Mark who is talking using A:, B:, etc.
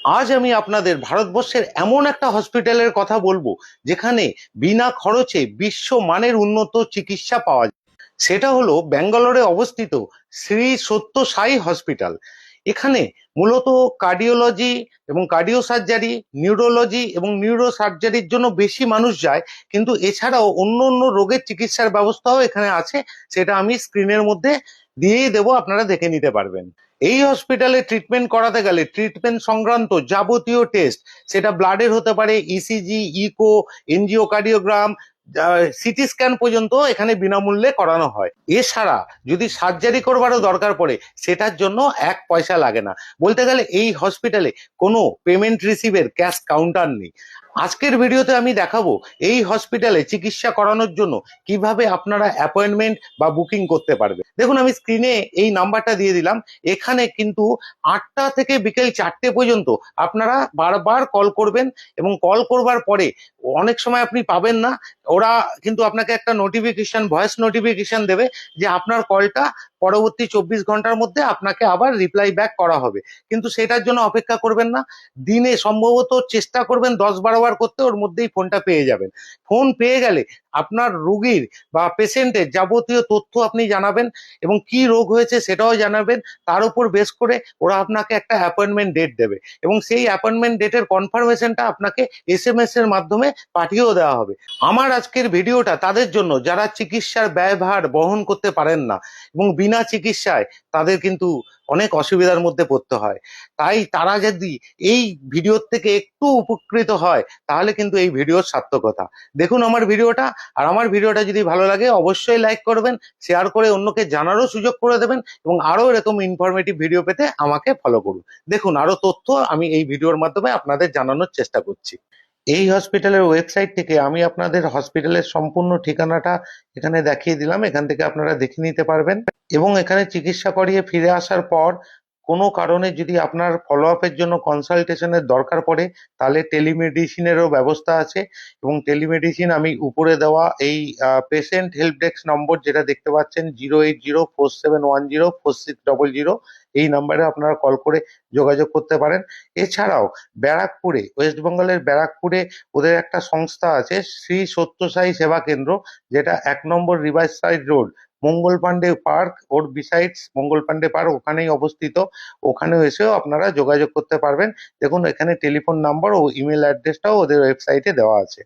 A: আজ আমি আপনাদের ভারতবর্ষের এমন একটা হসপিটালের কথা বলবো যেখানে বিনা খরচে বিশ্বমানের উন্নত চিকিৎসা পাওয়া যায়। সেটা হলো ব্যাঙ্গালোরে অবস্থিত শ্রী সত্য সাই হসপিটাল। এখানে মূলত কার্ডিওলজি এবং কার্ডিও সার্জারি, নিউরোলজি এবং নিউরো সার্জারির জন্য বেশি মানুষ যায়, কিন্তু এছাড়াও অন্য অন্য রোগের চিকিৎসার ব্যবস্থাও এখানে আছে। সেটা আমি স্ক্রিনের মধ্যে দিয়েই দেবো, আপনারা দেখে নিতে পারবেন। এই হসপিটালে ট্রিটমেন্ট করাতে গেলে ট্রিটমেন্ট সংক্রান্ত যাবতীয় টেস্ট, সেটা ব্লাডের হতে পারে, ইসিজি, ইকো, এনজিওকার্ডিওগ্রাম, সিটি স্ক্যান পর্যন্ত এখানে বিনামূল্যে করানো হয়। এছাড়া যদি সার্জারি করবারও দরকার পড়ে সেটার জন্য এক পয়সা লাগে না। বলতে গেলে এই হসপিটালে কোনো পেমেন্ট রিসিভের ক্যাশ কাউন্টার নেই। আজকের ভিডিওতে আমি দেখাবো এই হসপিটালে চিকিৎসা করানোর জন্য কিভাবে আপনারা অ্যাপয়েন্টমেন্ট বা বুকিং করতে পারবেন। দেখুন, আমি স্ক্রিনে এই নাম্বারটা দিয়ে দিলাম। এখানে কিন্তু 8টা থেকে বিকেল 4টে পর্যন্ত আপনারা বারবার কল করবেন, এবং কল করবার পরে অনেক সময় আপনি পাবেন না। ওরা কিন্তু আপনাকে একটা নোটিফিকেশন, ভয়েস নোটিফিকেশন দেবে যে আপনার কলটা পরবর্তী 24 ঘন্টার মধ্যে আপনাকে আবার রিপ্লাই ব্যাক করা হবে। কিন্তু সেটার জন্য অপেক্ষা করবেন না। দিনে সম্ভবত চেষ্টা করবেন 10-12 বার করতে, ওর মধ্যেই ফোনটা পেয়ে যাবেন। ফোন পেয়ে গেলে আপনার রোগীর বা পেশেন্টের যাবতীয় তথ্য আপনি জানাবেন, এবং কি রোগ হয়েছে সেটাও জানাবেন। তার উপর বেস করে ওরা আপনাকে একটা অ্যাপয়েন্টমেন্ট ডেট দেবে, এবং সেই অ্যাপয়েন্টমেন্ট ডেটের কনফার্মেশনটা আপনাকে এসএমএস এর মাধ্যমে পাঠিয়েও দেওয়া হবে। আমার আজকের ভিডিওটা তাদের জন্য যারা চিকিৎসার ব্যয়ভার বহন করতে পারেন না, এবং বিনা চিকিৎসায় তাদের কিন্তু অনেক অসুবিধার মধ্যে পড়তে হয়। তাই তারা যদি এই ভিডিওর থেকে একটু উপকৃত হয় তাহলে কিন্তু এই ভিডিওর সার্থকতা। দেখুন আমার ভিডিওটা, আর আমার ভিডিওটা যদি ভালো লাগে অবশ্যই লাইক করবেন, শেয়ার করে অন্যকে জানারও সুযোগ করে দেবেন, এবং আরো এরকম ইনফরমেটিভ ভিডিও পেতে আমাকে ফলো করুন। দেখুন, আরো তথ্য আমি এই ভিডিওর মাধ্যমে আপনাদের জানানোর চেষ্টা করছি। এই হসপিটালের ওয়েবসাইট থেকে আমি আপনাদের হসপিটালের সম্পূর্ণ ঠিকানাটা এখানে দেখিয়ে দিলাম। এখান থেকে আপনারা দেখে নিতে পারবেন, এবং এখানে চিকিৎসা করিয়ে ফিরে আসার পর কোনো কারণে যদি আপনার ফলো আপের জন্য কনসালটেশনের দরকার পড়ে তাহলে টেলিমেডিসিনেরও ব্যবস্থা আছে। এবং টেলিমেডিসিন আমি উপরে দেওয়া এই পেশেন্ট হেল্প ডেস্ক নম্বর যেটা দেখতে পাচ্ছেন, 08047104600, এই নাম্বারে আপনারা কল করে যোগাযোগ করতে পারেন। এছাড়াও ব্যারাকপুরে, ওয়েস্ট বেঙ্গলের ব্যারাকপুরে ওদের একটা সংস্থা আছে, শ্রী সত্যসাই সেবা কেন্দ্র, যেটা 1 নম্বর রিভার সাইড রোড, মঙ্গল পান্ডে পার্ক, ওর বিসাইডস মঙ্গল পান্ডে পার্ক, ওখানেই অবস্থিত। ওখানে এসেও আপনারা যোগাযোগ করতে পারবেন। দেখুন, এখানে টেলিফোন নাম্বার ও ইমেল অ্যাড্রেসটাও ওদের ওয়েবসাইটে দেওয়া আছে।